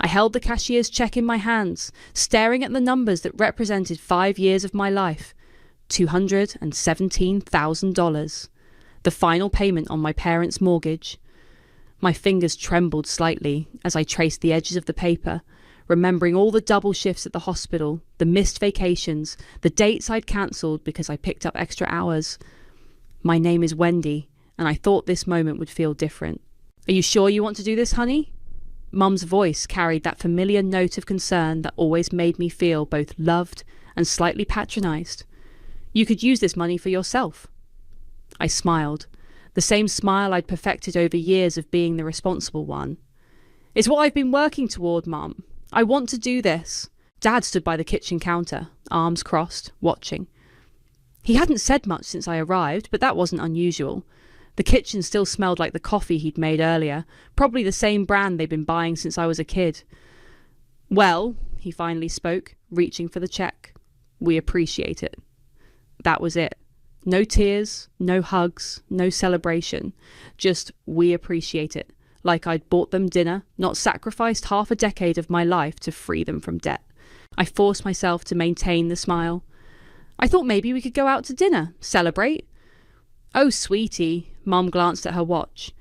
held the cashier's check in my hands, staring at the numbers that represented 5 years of my life. $217,000. The final payment on my parents' mortgage. My fingers trembled slightly as I traced the edges of the paper, remembering all the double shifts at the hospital, the missed vacations, the dates I'd cancelled because I picked up extra hours. My name is Wendy, and I thought this moment would feel different. Are you sure you want to do this, honey? Mum's voice carried that familiar note of concern that always made me feel both loved and slightly patronised. You could use this money for yourself. I smiled, the same smile I'd perfected over years of being the responsible one. It's what I've been working toward, Mum. I want to do this. Dad stood by the kitchen counter, arms crossed, watching. He hadn't said much since I arrived, but that wasn't unusual. The kitchen still smelled like the coffee he'd made earlier, probably the same brand they'd been buying since I was a kid. Well, he finally spoke, reaching for the check. We appreciate it. That was it. No tears, no hugs, no celebration. Just, we appreciate it. Like I'd bought them dinner, not sacrificed half a decade of my life to free them from debt. I forced myself to maintain the smile. I thought maybe we could go out to dinner, celebrate. Oh, sweetie, Mum glanced at her watch.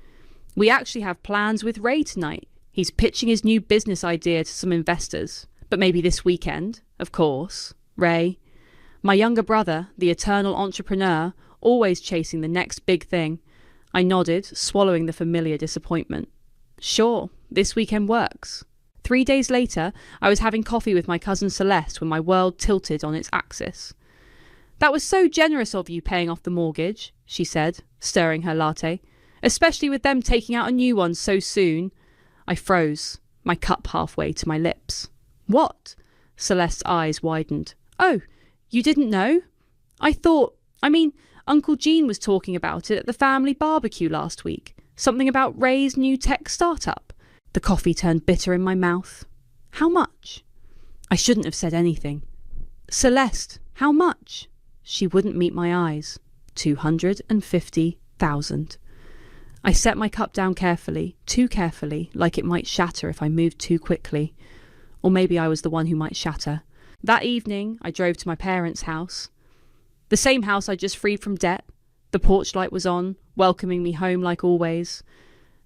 We actually have plans with Ray tonight. He's pitching his new business idea to some investors. But maybe this weekend, of course. Ray. My younger brother, the eternal entrepreneur, always chasing the next big thing. I nodded, swallowing the familiar disappointment. Sure, this weekend works. 3 days later, I was having coffee with my cousin Celeste when my world tilted on its axis. That was so generous of you paying off the mortgage, she said, stirring her latte, especially with them taking out a new one so soon. I froze, my cup halfway to my lips. What? Celeste's eyes widened. Oh, you didn't know? Uncle Gene was talking about it at the family barbecue last week. Something about Ray's new tech startup. The coffee turned bitter in my mouth. How much? I shouldn't have said anything. Celeste, how much? She wouldn't meet my eyes. 250,000. I set my cup down carefully, too carefully, like it might shatter if I moved too quickly. Or maybe I was the one who might shatter. That evening, I drove to my parents' house. The same house I'd just freed from debt. The porch light was on, welcoming me home like always.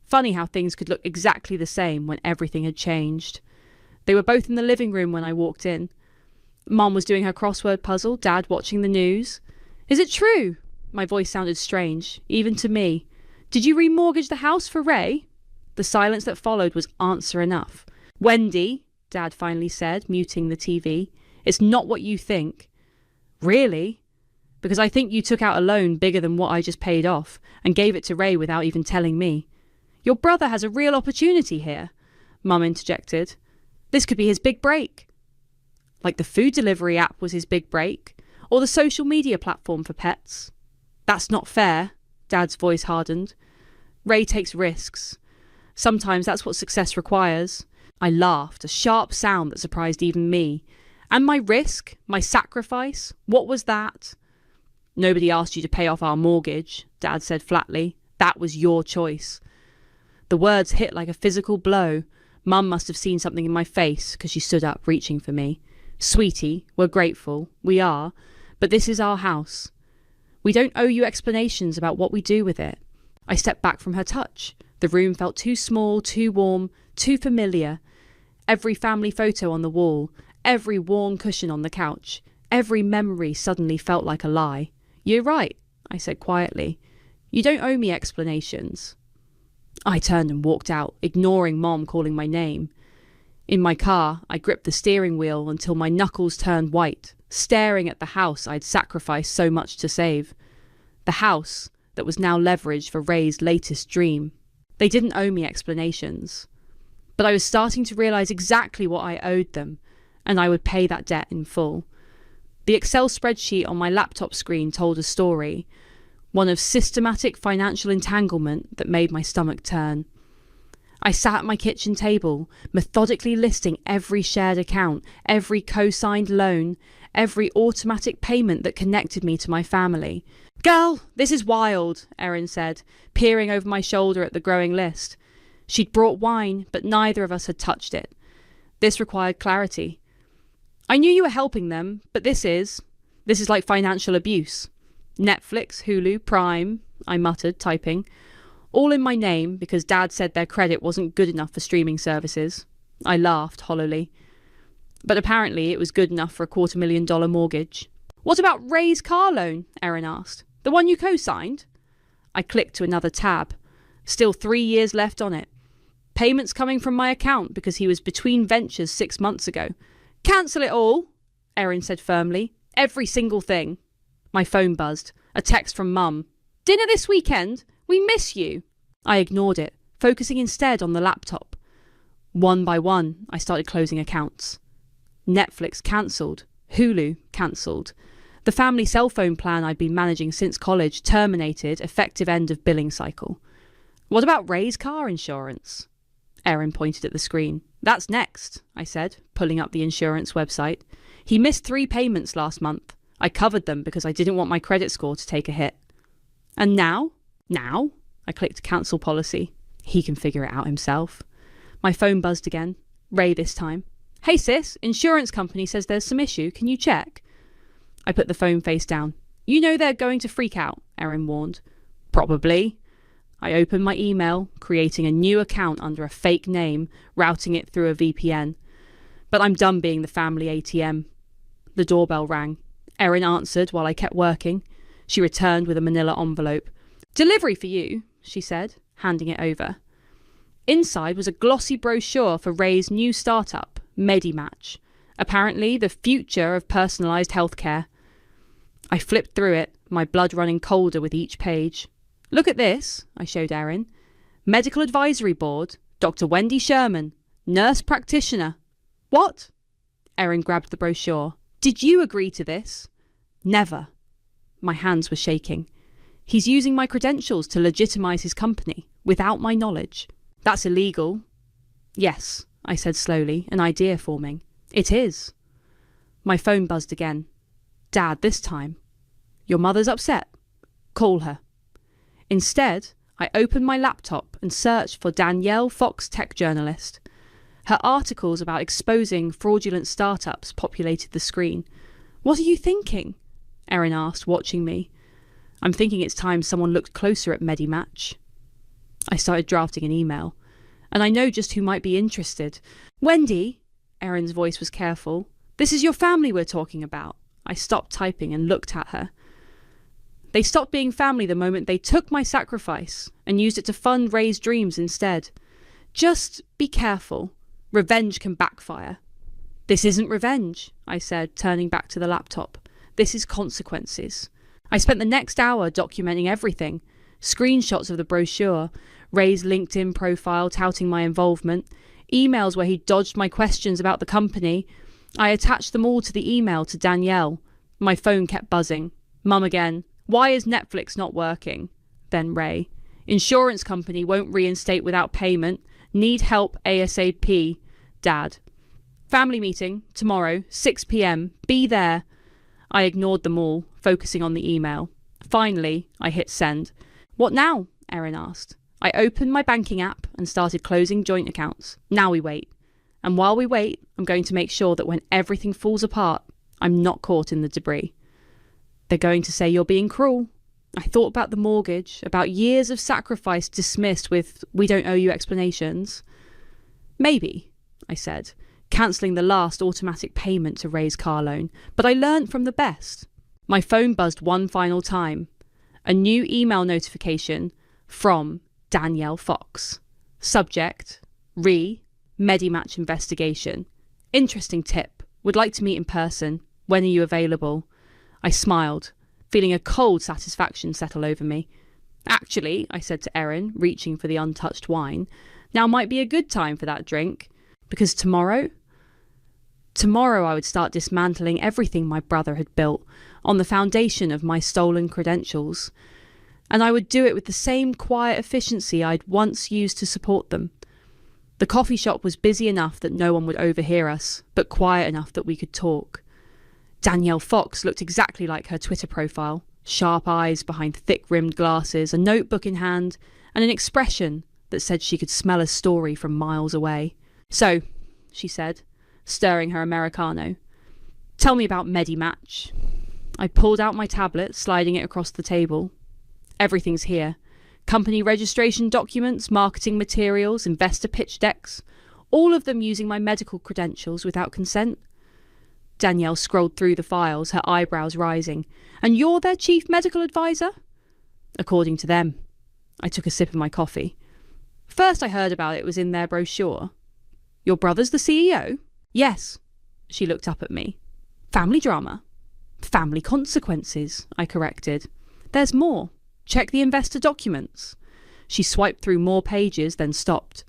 Funny how things could look exactly the same when everything had changed. They were both in the living room when I walked in. Mum was doing her crossword puzzle, Dad watching the news. Is it true? My voice sounded strange, even to me. Did you remortgage the house for Ray? The silence that followed was answer enough. Wendy, Dad finally said, muting the TV. It's not what you think. Really? Because I think you took out a loan bigger than what I just paid off and gave it to Ray without even telling me. Your brother has a real opportunity here, Mum interjected. This could be his big break. Like the food delivery app was his big break, or the social media platform for pets. That's not fair, Dad's voice hardened. Ray takes risks. Sometimes that's what success requires. I laughed, a sharp sound that surprised even me. And my risk, my sacrifice, what was that? Nobody asked you to pay off our mortgage, Dad said flatly. That was your choice. The words hit like a physical blow. Mum must have seen something in my face because she stood up, reaching for me. Sweetie, we're grateful. We are. But this is our house. We don't owe you explanations about what we do with it. I stepped back from her touch. The room felt too small, too warm, too familiar. Every family photo on the wall, every worn cushion on the couch, every memory suddenly felt like a lie. You're right, I said quietly. You don't owe me explanations. I turned and walked out, ignoring Mom calling my name. In my car, I gripped the steering wheel until my knuckles turned white, staring at the house I'd sacrificed so much to save. The house that was now leveraged for Ray's latest dream. They didn't owe me explanations. But I was starting to realise exactly what I owed them, and I would pay that debt in full. The Excel spreadsheet on my laptop screen told a story, one of systematic financial entanglement that made my stomach turn. I sat at my kitchen table, methodically listing every shared account, every co-signed loan, every automatic payment that connected me to my family. Girl, this is wild, Erin said, peering over my shoulder at the growing list. She'd brought wine, but neither of us had touched it. This required clarity. I knew you were helping them, but this is like financial abuse. Netflix, Hulu, Prime, I muttered, typing. All in my name because Dad said their credit wasn't good enough for streaming services. I laughed hollowly. But apparently it was good enough for a $250,000 mortgage. What about Ray's car loan? Erin asked. The one you co-signed? I clicked to another tab. Still 3 years left on it. Payments coming from my account because he was between ventures 6 months ago. Cancel it all, Erin said firmly. Every single thing. My phone buzzed. A text from Mum. Dinner this weekend? We miss you. I ignored it, focusing instead on the laptop. One by one, I started closing accounts. Netflix cancelled. Hulu cancelled. The family cell phone plan I'd been managing since college terminated, effective end of billing cycle. What about Ray's car insurance? Erin pointed at the screen. That's next, I said, pulling up the insurance website. He missed 3 payments last month. I covered them because I didn't want my credit score to take a hit. And now? Now? I clicked cancel policy. He can figure it out himself. My phone buzzed again. Ray this time. Hey sis, insurance company says there's some issue. Can you check? I put the phone face down. You know they're going to freak out, Erin warned. Probably. I opened my email, creating a new account under a fake name, routing it through a VPN. But I'm done being the family ATM. The doorbell rang. Erin answered while I kept working. She returned with a manila envelope. Delivery for you, she said, handing it over. Inside was a glossy brochure for Ray's new startup, MediMatch. Apparently the future of personalised healthcare. I flipped through it, my blood running colder with each page. Look at this, I showed Erin. Medical Advisory Board, Dr. Wendy Sherman, nurse practitioner. What? Erin grabbed the brochure. Did you agree to this? Never. My hands were shaking. He's using my credentials to legitimise his company, without my knowledge. That's illegal. Yes, I said slowly, an idea forming. It is. My phone buzzed again. Dad, this time. Your mother's upset. Call her. Instead, I opened my laptop and searched for Danielle Fox, tech journalist. Her articles about exposing fraudulent startups populated the screen. What are you thinking? Erin asked, watching me. I'm thinking it's time someone looked closer at MediMatch. I started drafting an email. And I know just who might be interested. Wendy, Erin's voice was careful. This is your family we're talking about. I stopped typing and looked at her. They stopped being family the moment they took my sacrifice and used it to fund Ray's dreams instead. Just be careful. Revenge can backfire. This isn't revenge, I said, turning back to the laptop. This is consequences. I spent the next hour documenting everything. Screenshots of the brochure, Ray's LinkedIn profile touting my involvement, emails where he dodged my questions about the company. I attached them all to the email to Danielle. My phone kept buzzing. Mum again. Why is Netflix not working? Then Ray. Insurance company won't reinstate without payment. Need help ASAP. Dad. Family meeting, tomorrow, 6 p.m. Be there. I ignored them all, focusing on the email. Finally, I hit send. What now? Erin asked. I opened my banking app and started closing joint accounts. Now we wait. And while we wait, I'm going to make sure that when everything falls apart, I'm not caught in the debris. They're going to say you're being cruel. I thought about the mortgage, about years of sacrifice dismissed with, we don't owe you explanations. Maybe, I said, cancelling the last automatic payment to Ray's car loan. But I learnt from the best. My phone buzzed one final time. A new email notification from Danielle Fox. Subject, MediMatch investigation. Interesting tip. Would like to meet in person. When are you available? I smiled, feeling a cold satisfaction settle over me. Actually, I said to Erin, reaching for the untouched wine, now might be a good time for that drink. Because tomorrow I would start dismantling everything my brother had built on the foundation of my stolen credentials. And I would do it with the same quiet efficiency I'd once used to support them. The coffee shop was busy enough that no one would overhear us, but quiet enough that we could talk. Danielle Fox looked exactly like her Twitter profile, sharp eyes behind thick-rimmed glasses, a notebook in hand, and an expression that said she could smell a story from miles away. So, she said, stirring her Americano. Tell me about Medimatch. I pulled out my tablet, sliding it across the table. Everything's here. Company registration documents, marketing materials, investor pitch decks, all of them using my medical credentials without consent. Danielle scrolled through the files, her eyebrows rising. And you're their chief medical advisor? According to them. I took a sip of my coffee. First I heard about it was in their brochure. Your brother's the CEO? Yes. She looked up at me. Family drama? Family consequences, I corrected. There's more. Check the investor documents. She swiped through more pages, then stopped.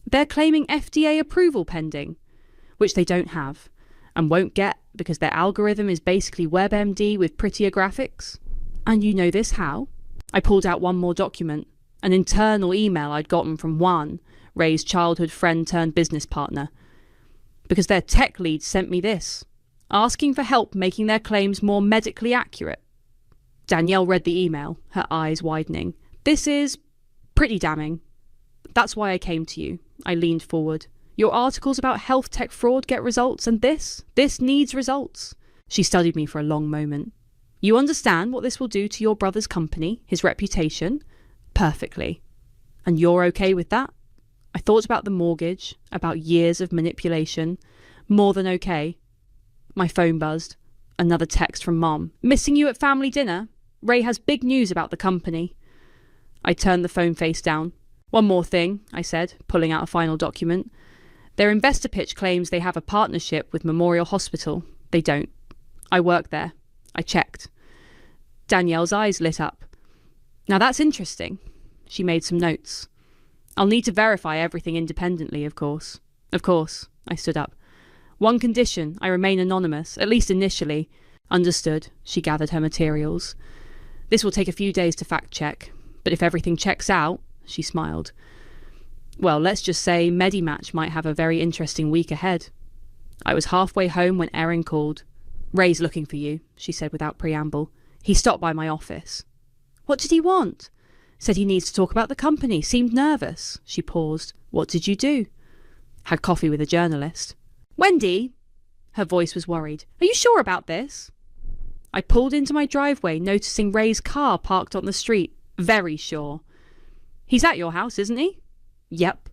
They're claiming FDA approval pending, which they don't have, and won't get because their algorithm is basically WebMD with prettier graphics. And you know this how? I pulled out one more document, an internal email I'd gotten from Juan, Ray's childhood friend turned business partner. Because their tech lead sent me this, asking for help making their claims more medically accurate. Danielle read the email, her eyes widening. This is pretty damning. That's why I came to you. I leaned forward. Your articles about health tech fraud get results, and this needs results. She studied me for a long moment. You understand what this will do to your brother's company, his reputation? Perfectly. And you're okay with that? I thought about the mortgage, about years of manipulation. More than okay. My phone buzzed. Another text from Mom. Missing you at family dinner? Ray has big news about the company. I turned the phone face down. One more thing, I said, pulling out a final document. Their investor pitch claims they have a partnership with Memorial Hospital. They don't. I work there. I checked. Danielle's eyes lit up. Now that's interesting. She made some notes. I'll need to verify everything independently, of course. Of course. I stood up. One condition, I remain anonymous, at least initially. Understood. She gathered her materials. This will take a few days to fact check, but if everything checks out, she smiled. Well, let's just say Medimatch might have a very interesting week ahead. I was halfway home when Erin called. Ray's looking for you, she said without preamble. He stopped by my office. What did he want? Said he needs to talk about the company, seemed nervous. She paused. What did you do? Had coffee with a journalist. Wendy? Her voice was worried. Are you sure about this? I pulled into my driveway, noticing Ray's car parked on the street. Very sure. He's at your house, isn't he? Yep.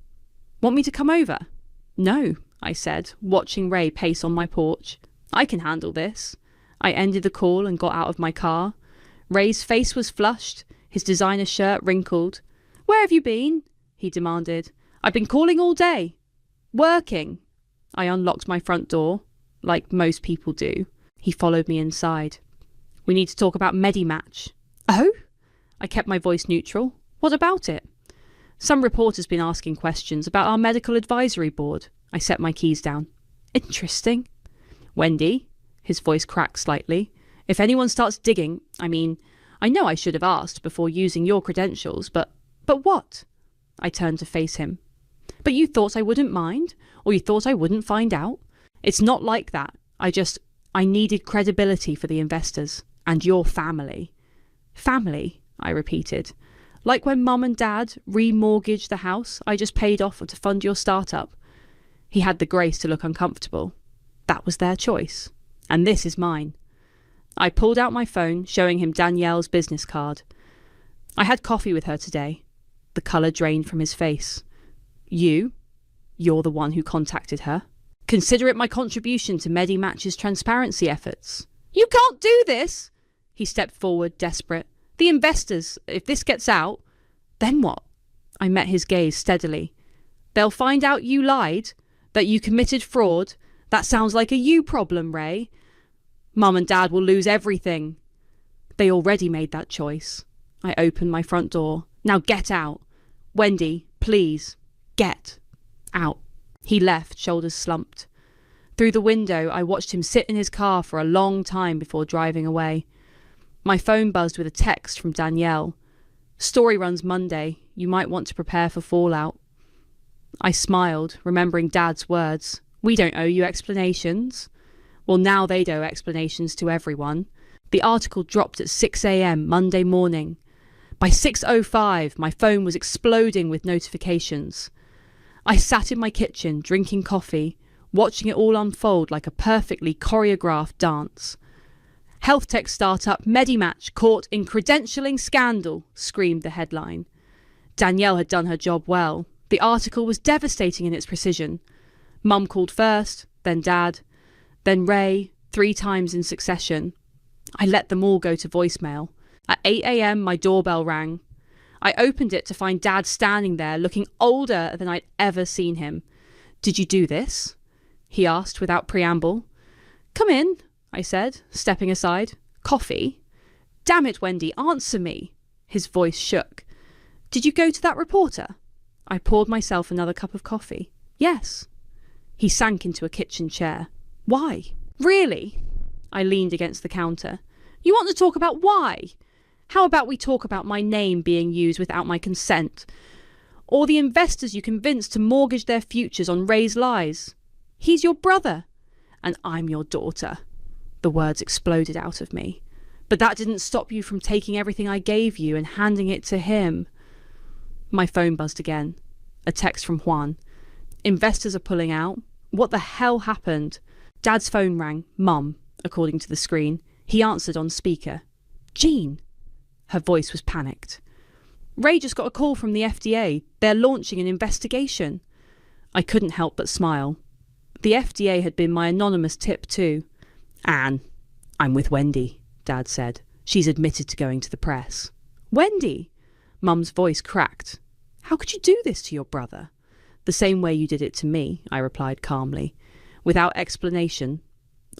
Want me to come over? No, I said, watching Ray pace on my porch. I can handle this. I ended the call and got out of my car. Ray's face was flushed, his designer shirt wrinkled. Where have you been? He demanded. I've been calling all day. Working. I unlocked my front door, like most people do. He followed me inside. We need to talk about Medimatch. Oh? I kept my voice neutral. What about it? Some reporter's been asking questions about our medical advisory board. I set my keys down. Interesting. Wendy, his voice cracked slightly. If anyone starts digging, I know I should have asked before using your credentials, but what? I turned to face him. But you thought I wouldn't mind? Or you thought I wouldn't find out? It's not like that. I needed credibility for the investors. And your family. Family, I repeated. Like when Mum and Dad remortgaged the house I just paid off to fund your startup. He had the grace to look uncomfortable. That was their choice. And this is mine. I pulled out my phone, showing him Danielle's business card. I had coffee with her today. The colour drained from his face. You're the one who contacted her. Consider it my contribution to Medimatch's transparency efforts. You can't do this! He stepped forward, desperate. The investors, if this gets out, then what? I met his gaze steadily. They'll find out you lied, that you committed fraud. That sounds like a you problem, Ray. Mum and Dad will lose everything. They already made that choice. I opened my front door. Now get out. Wendy, please, get out. He left, shoulders slumped. Through the window, I watched him sit in his car for a long time before driving away. My phone buzzed with a text from Danielle. Story runs Monday. You might want to prepare for fallout. I smiled, remembering Dad's words. We don't owe you explanations. Well, now they'd owe explanations to everyone. The article dropped at 6 a.m. Monday morning. By 6:05, my phone was exploding with notifications. I sat in my kitchen, drinking coffee, watching it all unfold like a perfectly choreographed dance. "Health tech startup Medimatch caught in credentialing scandal," screamed the headline. Danielle had done her job well. The article was devastating in its precision. Mum called first, then Dad, then Ray, 3 times in succession. I let them all go to voicemail. At 8 a.m, my doorbell rang. I opened it to find Dad standing there, looking older than I'd ever seen him. "Did you do this?" he asked without preamble. "Come in," I said, stepping aside. "Coffee?" "Damn it, Wendy, answer me." His voice shook. "Did you go to that reporter?" I poured myself another cup of coffee. "Yes." He sank into a kitchen chair. "Why?" "Really?" I leaned against the counter. "You want to talk about why? How about we talk about my name being used without my consent? Or the investors you convinced to mortgage their futures on Ray's lies? He's your brother, and I'm your daughter." The words exploded out of me. "But that didn't stop you from taking everything I gave you and handing it to him." My phone buzzed again. A text from Juan. "Investors are pulling out. What the hell happened?" Dad's phone rang. "Mum," according to the screen. He answered on speaker. "Jean." Her voice was panicked. "Ray just got a call from the FDA. They're launching an investigation." I couldn't help but smile. The FDA had been my anonymous tip too. "Anne, I'm with Wendy," Dad said. "She's admitted to going to the press." "Wendy?" Mum's voice cracked. "How could you do this to your brother?" "The same way you did it to me," I replied calmly, without explanation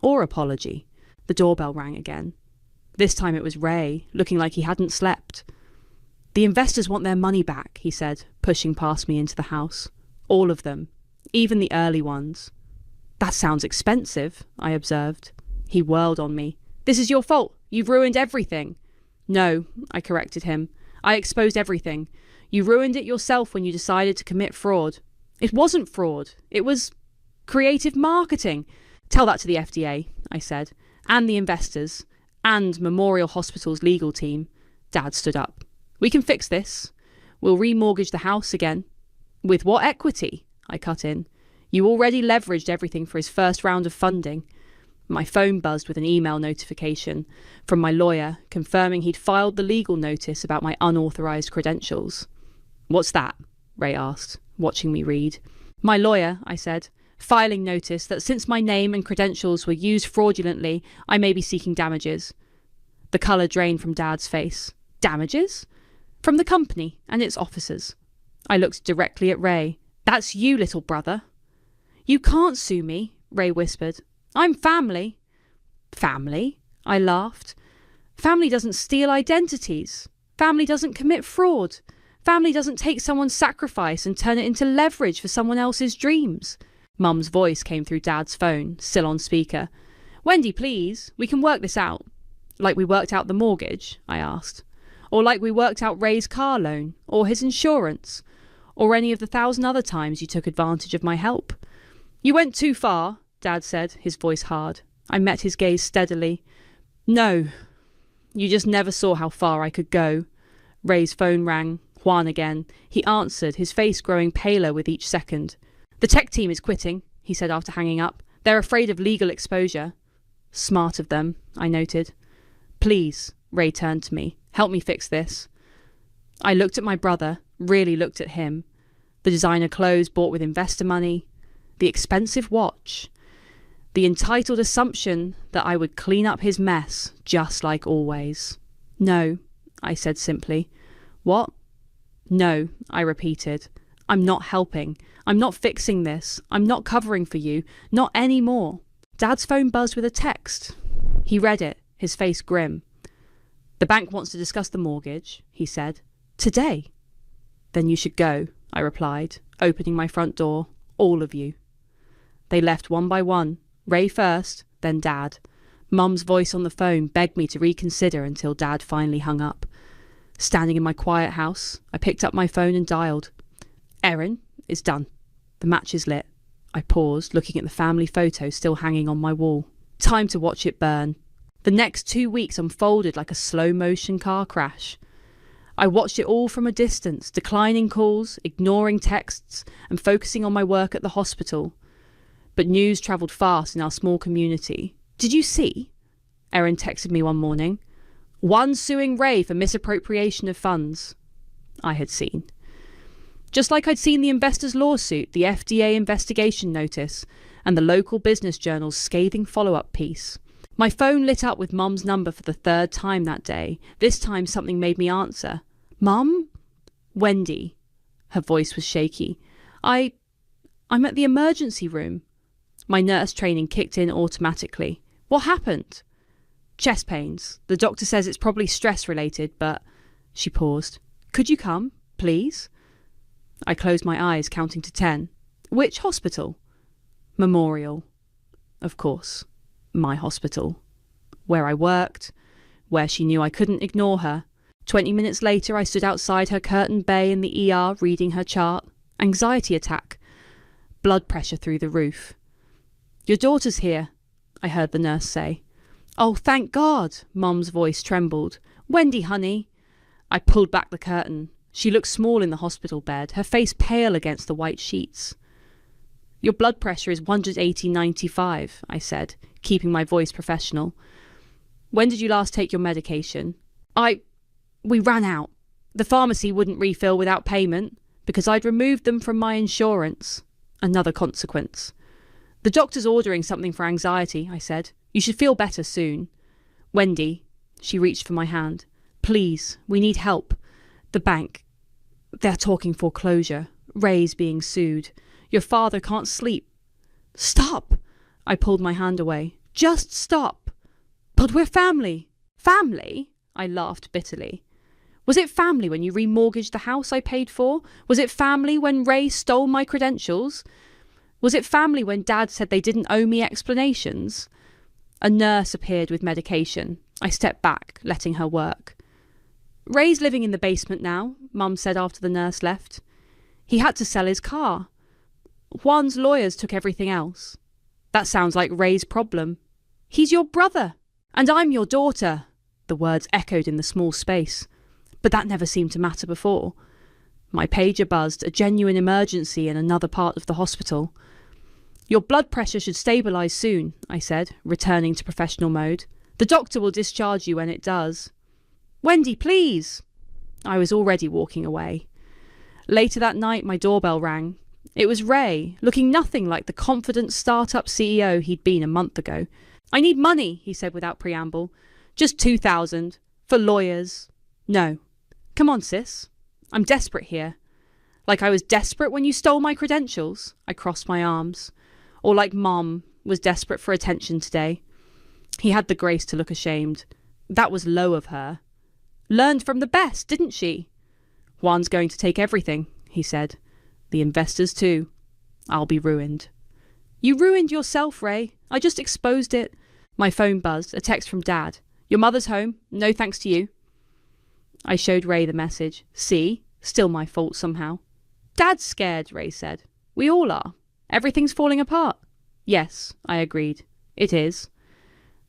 or apology. The doorbell rang again. This time it was Ray, looking like he hadn't slept. "The investors want their money back," he said, pushing past me into the house. "All of them, even the early ones." "That sounds expensive," I observed. He whirled on me. "This is your fault. You've ruined everything." "No," I corrected him. "I exposed everything. You ruined it yourself when you decided to commit fraud." "It wasn't fraud. It was creative marketing." "Tell that to the FDA," I said, "and the investors, and Memorial Hospital's legal team." Dad stood up. "We can fix this. We'll remortgage the house again." "With what equity?" I cut in. "You already leveraged everything for his first round of funding." My phone buzzed with an email notification from my lawyer confirming he'd filed the legal notice about my unauthorised credentials. "What's that?" Ray asked, watching me read. "My lawyer," I said, "filing notice that since my name and credentials were used fraudulently, I may be seeking damages." The colour drained from Dad's face. "Damages?" "From the company and its officers." I looked directly at Ray. "That's you, little brother." "You can't sue me," Ray whispered. "I'm family." "Family?" I laughed. "Family doesn't steal identities. Family doesn't commit fraud. Family doesn't take someone's sacrifice and turn it into leverage for someone else's dreams." Mum's voice came through Dad's phone, still on speaker. "Wendy, please, we can work this out." "Like we worked out the mortgage?" I asked. "Or like we worked out Ray's car loan, or his insurance, or any of the 1,000 other times you took advantage of my help?" "You went too far," Dad said, his voice hard. I met his gaze steadily. "No, you just never saw how far I could go." Ray's phone rang. Juan again. He answered, his face growing paler with each second. "The tech team is quitting," he said after hanging up. "They're afraid of legal exposure." "Smart of them," I noted. "Please," Ray turned to me, "help me fix this." I looked at my brother, really looked at him. The designer clothes bought with investor money, the expensive watch, the entitled assumption that I would clean up his mess, just like always. "No," I said simply. "What?" "No," I repeated. "I'm not helping. I'm not fixing this. I'm not covering for you. Not anymore." Dad's phone buzzed with a text. He read it, his face grim. "The bank wants to discuss the mortgage," he said. "Today." "Then you should go," I replied, opening my front door. "All of you." They left one by one. Ray first, then Dad. Mum's voice on the phone begged me to reconsider until Dad finally hung up. Standing in my quiet house, I picked up my phone and dialed. "Erin, it's done. The match is lit." I paused, looking at the family photo still hanging on my wall. Time to watch it burn. The next 2 weeks unfolded like a slow-motion car crash. I watched it all from a distance, declining calls, ignoring texts, and focusing on my work at the hospital. But news travelled fast in our small community. Did you see? Erin texted me one morning. One suing Ray for misappropriation of funds. I had seen. Just like I'd seen the investors' lawsuit, the FDA investigation notice, and the local business journal's scathing follow-up piece. My phone lit up with Mum's number for the third time that day. This time something made me answer. Mum? Wendy. Her voice was shaky. I'm at the emergency room. My nurse training kicked in automatically. What happened? Chest pains. The doctor says it's probably stress-related, but... She paused. Could you come, please? I closed my eyes, counting to 10. Which hospital? Memorial. Of course. My hospital. Where I worked. Where she knew I couldn't ignore her. 20 minutes later, I stood outside her curtained bay in the ER, reading her chart. Anxiety attack. Blood pressure through the roof. Your daughter's here, I heard the nurse say. Oh, thank God, Mum's voice trembled. Wendy, honey. I pulled back the curtain. She looked small in the hospital bed, her face pale against the white sheets. Your blood pressure is 180/95, I said, keeping my voice professional. When did you last take your medication? We ran out. The pharmacy wouldn't refill without payment, because I'd removed them from my insurance. Another consequence. The doctor's ordering something for anxiety, I said. You should feel better soon. Wendy, she reached for my hand. Please, we need help. The bank. They're talking foreclosure. Ray's being sued. Your father can't sleep. Stop! I pulled my hand away. Just stop. But we're family. Family? I laughed bitterly. Was it family when you remortgaged the house I paid for? Was it family when Ray stole my credentials? Was it family when Dad said they didn't owe me explanations? A nurse appeared with medication. I stepped back, letting her work. Ray's living in the basement now, Mum said after the nurse left. He had to sell his car. Juan's lawyers took everything else. That sounds like Ray's problem. He's your brother, and I'm your daughter. The words echoed in the small space. But that never seemed to matter before. My pager buzzed, a genuine emergency in another part of the hospital. Your blood pressure should stabilise soon, I said, returning to professional mode. The doctor will discharge you when it does. Wendy, please! I was already walking away. Later that night, my doorbell rang. It was Ray, looking nothing like the confident start-up CEO he'd been a month ago. I need money, he said without preamble. Just 2,000. For lawyers. No. Come on, sis. I'm desperate here. Like I was desperate when you stole my credentials. I crossed my arms. Or like Mom was desperate for attention today. He had the grace to look ashamed. That was low of her. Learned from the best, didn't she? Juan's going to take everything, he said. The investors too. I'll be ruined. You ruined yourself, Ray. I just exposed it. My phone buzzed, a text from Dad. Your mother's home. No thanks to you. I showed Ray the message. See? Still my fault somehow. Dad's scared, Ray said. We all are. Everything's falling apart. Yes, I agreed. It is.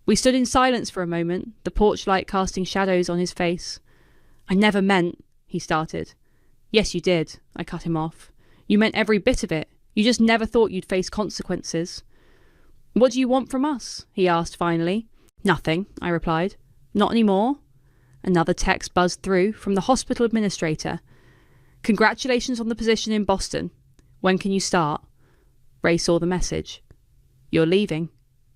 We stood in silence for a moment, the porch light casting shadows on his face. I never meant, he started. Yes, you did, I cut him off. You meant every bit of it. You just never thought you'd face consequences. What do you want from us? He asked finally. Nothing, I replied. Not anymore. Another text buzzed through from the hospital administrator. Congratulations on the position in Boston. When can you start? Ray saw the message. You're leaving.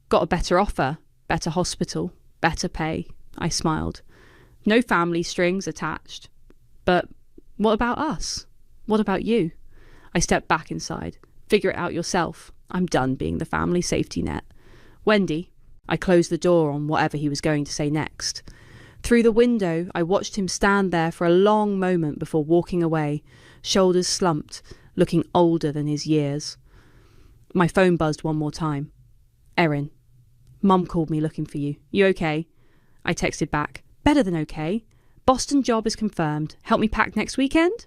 Got a better offer. Better hospital. Better pay. I smiled. No family strings attached. But what about us? What about you? I stepped back inside. Figure it out yourself. I'm done being the family safety net. Wendy. I closed the door on whatever he was going to say next. Through the window, I watched him stand there for a long moment before walking away, shoulders slumped, looking older than his years. My phone buzzed one more time. Erin. Mum called me looking for you. You okay? I texted back. Better than okay. Boston job is confirmed. Help me pack next weekend?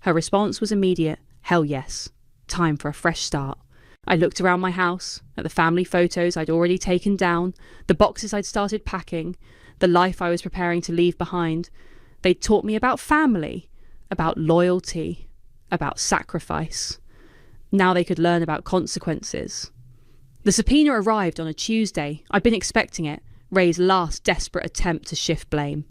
Her response was immediate. Hell yes. Time for a fresh start. I looked around my house, at the family photos I'd already taken down, the boxes I'd started packing, the life I was preparing to leave behind. They'd taught me about family, about loyalty, about sacrifice. Now they could learn about consequences. The subpoena arrived on a Tuesday. I'd been expecting it, Ray's last desperate attempt to shift blame.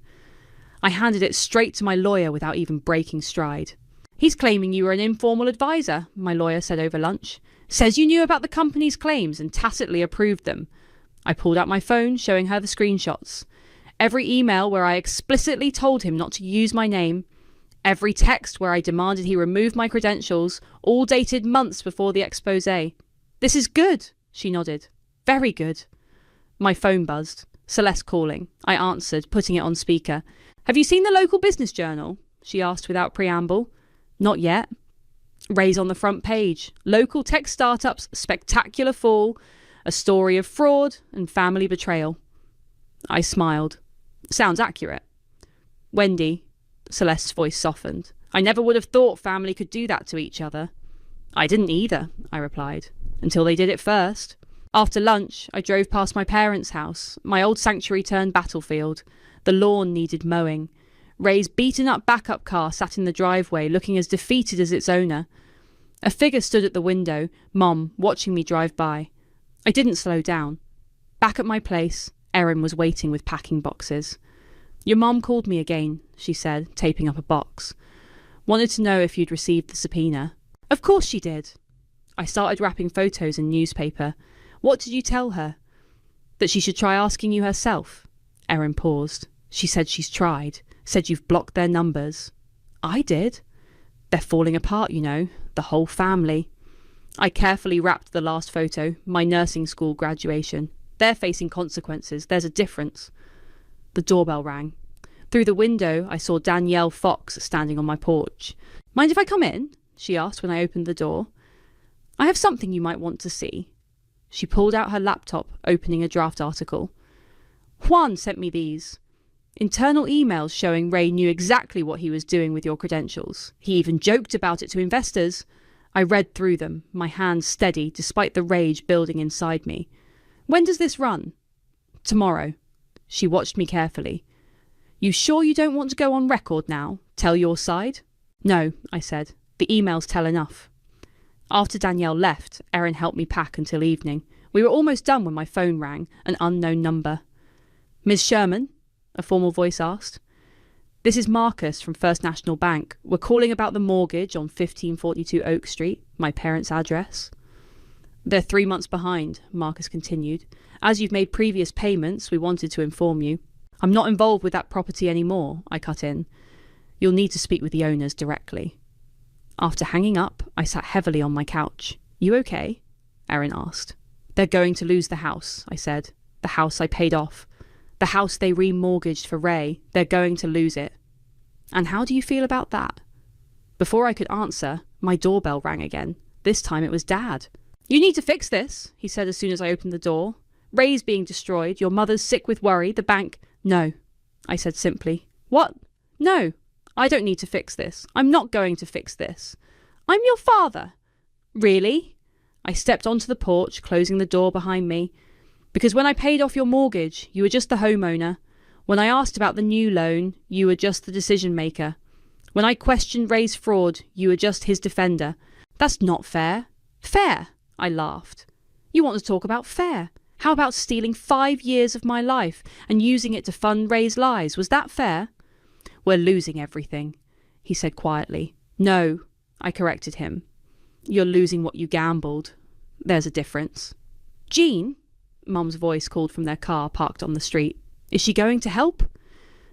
I handed it straight to my lawyer without even breaking stride. He's claiming you were an informal advisor, my lawyer said over lunch. Says you knew about the company's claims and tacitly approved them. I pulled out my phone, showing her the screenshots. Every email where I explicitly told him not to use my name. Every text where I demanded he remove my credentials, all dated months before the expose. This is good, she nodded. Very good. My phone buzzed. Celeste calling. I answered, putting it on speaker. Have you seen the local business journal? She asked without preamble. Not yet. Ray's on the front page. Local tech startups' spectacular fall. A story of fraud and family betrayal. I smiled. Sounds accurate. Wendy, Celeste's voice softened. I never would have thought family could do that to each other. I didn't either, I replied, until they did it first. After lunch, I drove past my parents' house. My old sanctuary turned battlefield. The lawn needed mowing. Ray's beaten-up backup car sat in the driveway, looking as defeated as its owner. A figure stood at the window, Mom, watching me drive by. I didn't slow down. Back at my place, Erin was waiting with packing boxes. Your mom called me again, she said, taping up a box. Wanted to know if you'd received the subpoena. Of course she did. I started wrapping photos in newspaper. What did you tell her? That she should try asking you herself. Erin paused. She said she's tried. Said you've blocked their numbers. I did. They're falling apart, you know. The whole family. I carefully wrapped the last photo, my nursing school graduation. They're facing consequences. There's a difference. The doorbell rang. Through the window, I saw Danielle Fox standing on my porch. Mind if I come in? She asked when I opened the door. I have something you might want to see. She pulled out her laptop, opening a draft article. Juan sent me these. Internal emails showing Ray knew exactly what he was doing with your credentials. He even joked about it to investors. I read through them, my hands steady despite the rage building inside me. When does this run? Tomorrow. She watched me carefully. You sure you don't want to go on record now? Tell your side? No, I said. The emails tell enough. After Danielle left, Erin helped me pack until evening. We were almost done when my phone rang, an unknown number. Ms. Sherman? A formal voice asked. This is Marcus from First National Bank. We're calling about the mortgage on 1542 Oak Street, my parents' address. They're 3 months behind, Marcus continued. As you've made previous payments, we wanted to inform you. I'm not involved with that property anymore, I cut in. You'll need to speak with the owners directly. After hanging up, I sat heavily on my couch. You okay? Erin asked. They're going to lose the house, I said. The house I paid off. The house they remortgaged for Ray. They're going to lose it. And how do you feel about that? Before I could answer, my doorbell rang again. This time it was Dad. You need to fix this, he said as soon as I opened the door. Ray's being destroyed. Your mother's sick with worry. The bank... No, I said simply. What? No, I don't need to fix this. I'm not going to fix this. I'm your father. Really? I stepped onto the porch, closing the door behind me. Because when I paid off your mortgage, you were just the homeowner. When I asked about the new loan, you were just the decision maker. When I questioned Ray's fraud, you were just his defender. That's not fair. Fair, I laughed. You want to talk about fair? How about stealing 5 years of my life and using it to fund Ray's lies? Was that fair? We're losing everything, he said quietly. No, I corrected him. You're losing what you gambled. There's a difference. Jean? Mum's voice called from their car parked on the street. Is she going to help?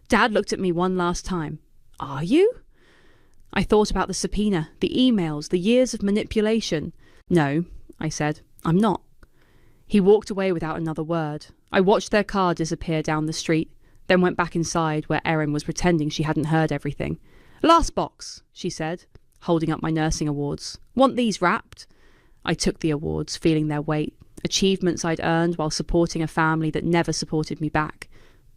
Dad looked at me one last time. Are you? I thought about the subpoena, the emails, the years of manipulation. No, I said, I'm not. He walked away without another word. I watched their car disappear down the street, then went back inside where Erin was pretending she hadn't heard everything. Last box, she said, holding up my nursing awards. Want these wrapped? I took the awards, feeling their weight. Achievements I'd earned while supporting a family that never supported me back.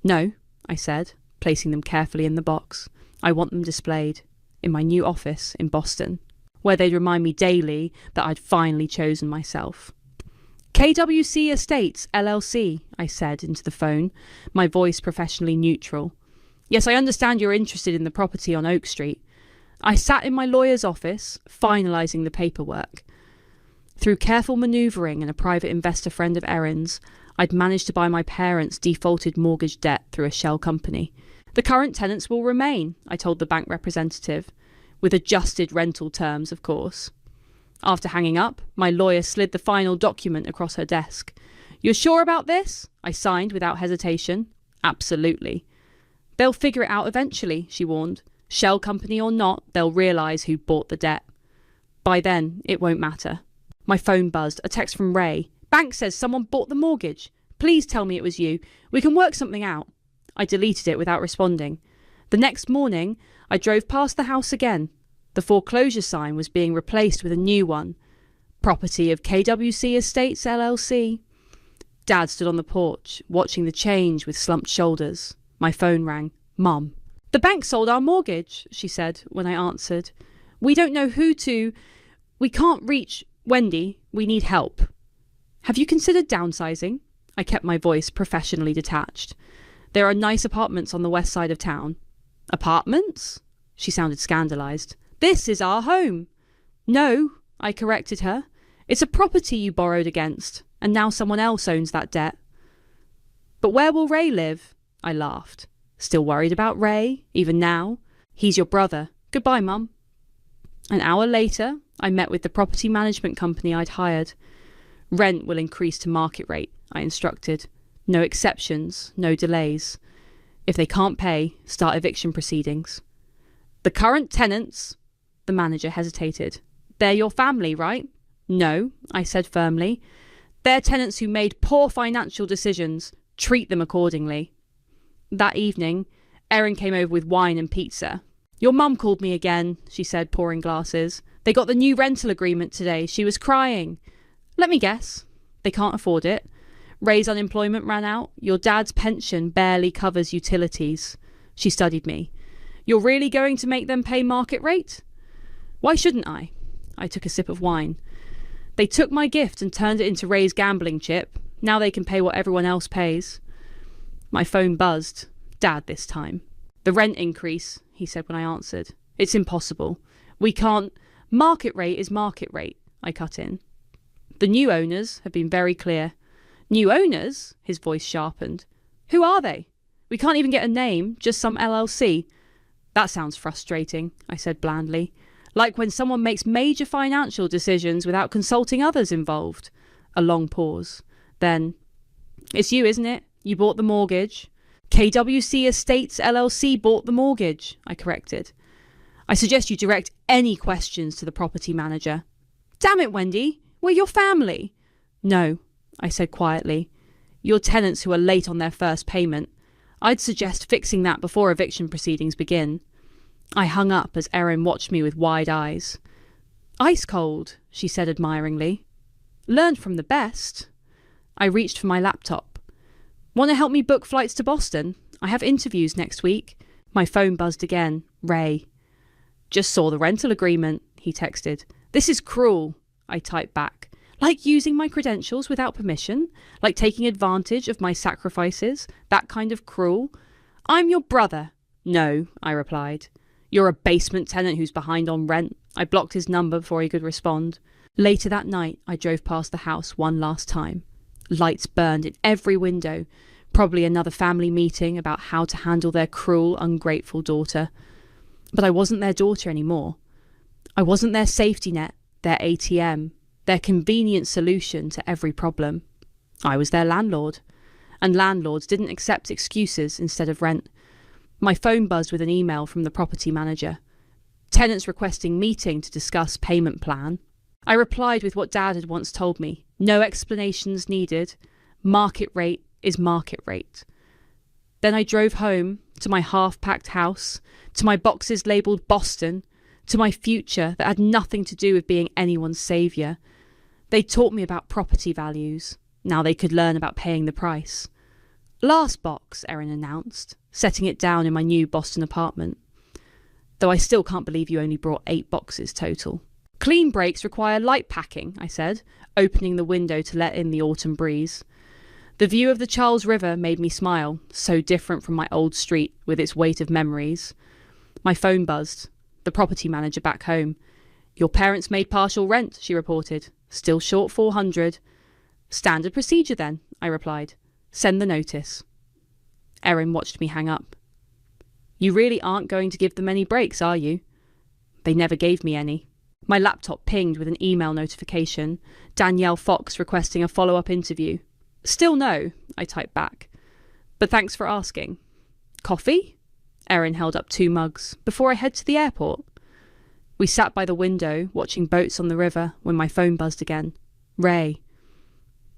No, I said, placing them carefully in the box. I want them displayed in my new office in Boston, where they'd remind me daily that I'd finally chosen myself. KWC Estates, LLC, I said into the phone, my voice professionally neutral. Yes, I understand you're interested in the property on Oak Street. I sat in my lawyer's office, finalising the paperwork. Through careful manoeuvring and a private investor friend of Erin's, I'd managed to buy my parents' defaulted mortgage debt through a shell company. The current tenants will remain, I told the bank representative, with adjusted rental terms, of course. After hanging up, my lawyer slid the final document across her desk. You're sure about this? I signed without hesitation. Absolutely. They'll figure it out eventually, she warned. Shell company or not, they'll realise who bought the debt. By then, it won't matter. My phone buzzed, a text from Ray. Bank says someone bought the mortgage. Please tell me it was you. We can work something out. I deleted it without responding. The next morning, I drove past the house again. The foreclosure sign was being replaced with a new one. Property of KWC Estates LLC. Dad stood on the porch, watching the change with slumped shoulders. My phone rang. Mum. The bank sold our mortgage, she said when I answered. We don't know who to... We can't reach Wendy. We need help. Have you considered downsizing? I kept my voice professionally detached. There are nice apartments on the west side of town. Apartments? She sounded scandalised. This is our home. No, I corrected her. It's a property you borrowed against, and now someone else owns that debt. But where will Ray live? I laughed. Still worried about Ray, even now? He's your brother. Goodbye, Mum. An hour later, I met with the property management company I'd hired. Rent will increase to market rate, I instructed. No exceptions, no delays. If they can't pay, start eviction proceedings. The current tenants... The manager hesitated. They're your family, right? No, I said firmly. They're tenants who made poor financial decisions. Treat them accordingly. That evening, Erin came over with wine and pizza. Your mum called me again, she said, pouring glasses. They got the new rental agreement today. She was crying. Let me guess. They can't afford it. Ray's unemployment ran out. Your dad's pension barely covers utilities. She studied me. You're really going to make them pay market rate? Why shouldn't I? I took a sip of wine. They took my gift and turned it into Ray's gambling chip. Now they can pay what everyone else pays. My phone buzzed. Dad this time. The rent increase, he said when I answered. It's impossible. We can't... Market rate is market rate, I cut in. The new owners have been very clear. New owners? His voice sharpened. Who are they? We can't even get a name, just some LLC. That sounds frustrating, I said blandly. Like when someone makes major financial decisions without consulting others involved. A long pause. Then, it's you, isn't it? You bought the mortgage. KWC Estates LLC bought the mortgage, I corrected. I suggest you direct any questions to the property manager. Damn it, Wendy. We're your family. No, I said quietly. Your tenants who are late on their first payment. I'd suggest fixing that before eviction proceedings begin. I hung up as Erin watched me with wide eyes. Ice cold, she said admiringly. Learned from the best. I reached for my laptop. Want to help me book flights to Boston? I have interviews next week. My phone buzzed again. Ray. Just saw the rental agreement, he texted. This is cruel, I typed back. Like using my credentials without permission? Like taking advantage of my sacrifices? That kind of cruel? I'm your brother. No, I replied. You're a basement tenant who's behind on rent. I blocked his number before he could respond. Later that night, I drove past the house one last time. Lights burned in every window. Probably another family meeting about how to handle their cruel, ungrateful daughter. But I wasn't their daughter anymore. I wasn't their safety net, their ATM, their convenient solution to every problem. I was their landlord. And landlords didn't accept excuses instead of rent. My phone buzzed with an email from the property manager. Tenants requesting meeting to discuss payment plan. I replied with what Dad had once told me. No explanations needed. Market rate is market rate. Then I drove home, to my half-packed house, to my boxes labelled Boston, to my future that had nothing to do with being anyone's saviour. They taught me about property values. Now they could learn about paying the price. Last box, Erin announced, setting it down in my new Boston apartment. Though I still can't believe you only brought 8 boxes total. Clean breaks require light packing, I said, opening the window to let in the autumn breeze. The view of the Charles River made me smile, so different from my old street with its weight of memories. My phone buzzed. The property manager back home. Your parents made partial rent, she reported. Still short 400. Standard procedure then, I replied. Send the notice. Erin watched me hang up. You really aren't going to give them any breaks, are you? They never gave me any. My laptop pinged with an email notification. Danielle Fox requesting a follow-up interview. Still no, I typed back. But thanks for asking. Coffee? Erin held up 2 mugs. Before I head to the airport. We sat by the window, watching boats on the river, when my phone buzzed again. Ray.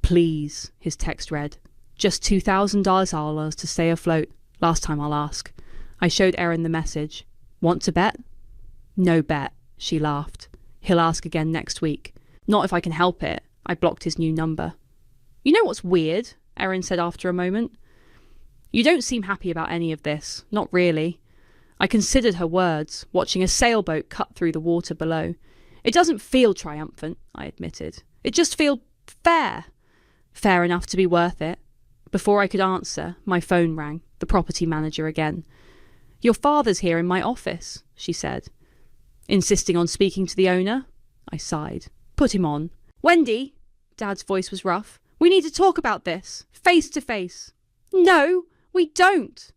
Please, his text read. Just $2,000 to stay afloat. Last time I'll ask. I showed Erin the message. Want to bet? No bet, she laughed. He'll ask again next week. Not if I can help it. I blocked his new number. You know what's weird? Erin said after a moment. You don't seem happy about any of this. Not really. I considered her words, watching a sailboat cut through the water below. It doesn't feel triumphant, I admitted. It just feels fair. Fair enough to be worth it. Before I could answer, my phone rang, the property manager again. Your father's here in my office, she said. Insisting on speaking to the owner? I sighed. Put him on. Wendy, Dad's voice was rough. We need to talk about this, face to face. No, we don't.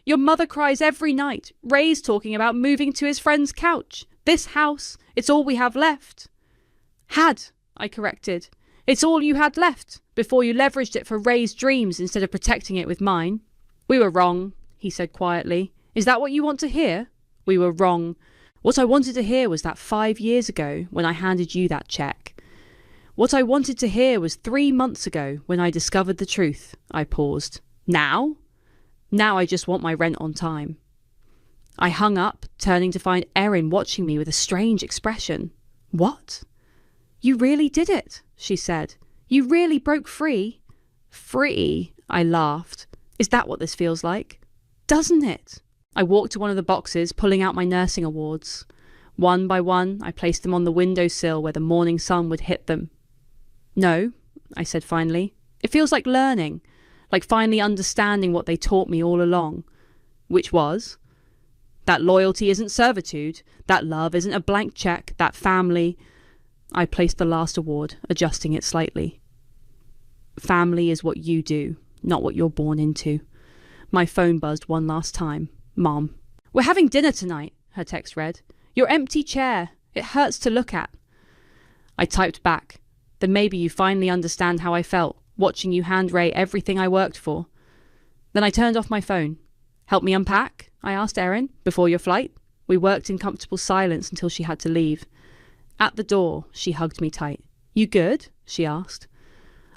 Your mother cries every night. Ray's talking about moving to his friend's couch. This house, it's all we have left. Had, I corrected. It's all you had left, before you leveraged it for Ray's dreams instead of protecting it with mine. We were wrong, he said quietly. Is that what you want to hear? We were wrong. What I wanted to hear was that 5 years ago when I handed you that cheque. What I wanted to hear was 3 months ago when I discovered the truth. I paused. Now? Now I just want my rent on time. I hung up, turning to find Erin watching me with a strange expression. What? You really did it, she said. You really broke free. Free? I laughed. Is that what this feels like? Doesn't it? I walked to one of the boxes, pulling out my nursing awards. One by one, I placed them on the windowsill where the morning sun would hit them. No, I said finally. It feels like learning, like finally understanding what they taught me all along. Which was? That loyalty isn't servitude, that love isn't a blank cheque, that family... I placed the last award, adjusting it slightly. Family is what you do, not what you're born into. My phone buzzed one last time. Mom. We're having dinner tonight, her text read. Your empty chair. It hurts to look at. I typed back. Then maybe you finally understand how I felt, watching you hand Ray everything I worked for. Then I turned off my phone. Help me unpack? I asked Erin, before your flight. We worked in comfortable silence until she had to leave. At the door, she hugged me tight. You good? She asked.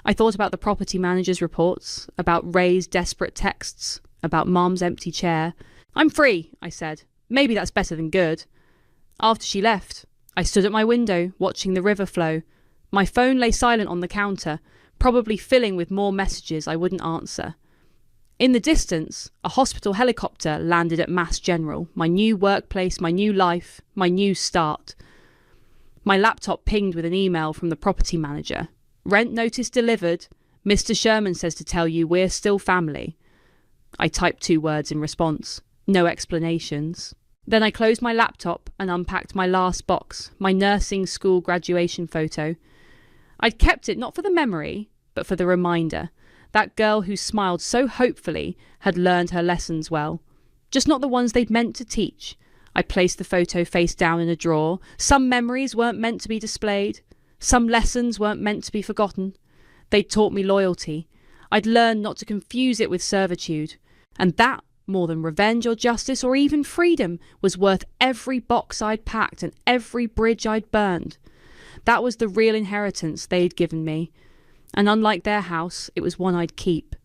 I thought about the property manager's reports, about Ray's desperate texts, about Mom's empty chair. I'm free, I said. Maybe that's better than good. After she left, I stood at my window, watching the river flow. My phone lay silent on the counter, probably filling with more messages I wouldn't answer. In the distance, a hospital helicopter landed at Mass General, my new workplace, my new life, my new start. My laptop pinged with an email from the property manager. Rent notice delivered. Mr. Sherman says to tell you we're still family. I typed 2 words in response. No explanations. Then I closed my laptop and unpacked my last box, my nursing school graduation photo. I'd kept it not for the memory, but for the reminder. That girl who smiled so hopefully had learned her lessons well. Just not the ones they'd meant to teach. I placed the photo face down in a drawer. Some memories weren't meant to be displayed. Some lessons weren't meant to be forgotten. They'd taught me loyalty. I'd learned not to confuse it with servitude. And that, more than revenge or justice or even freedom, was worth every box I'd packed and every bridge I'd burned. That was the real inheritance they'd given me. And unlike their house, it was one I'd keep.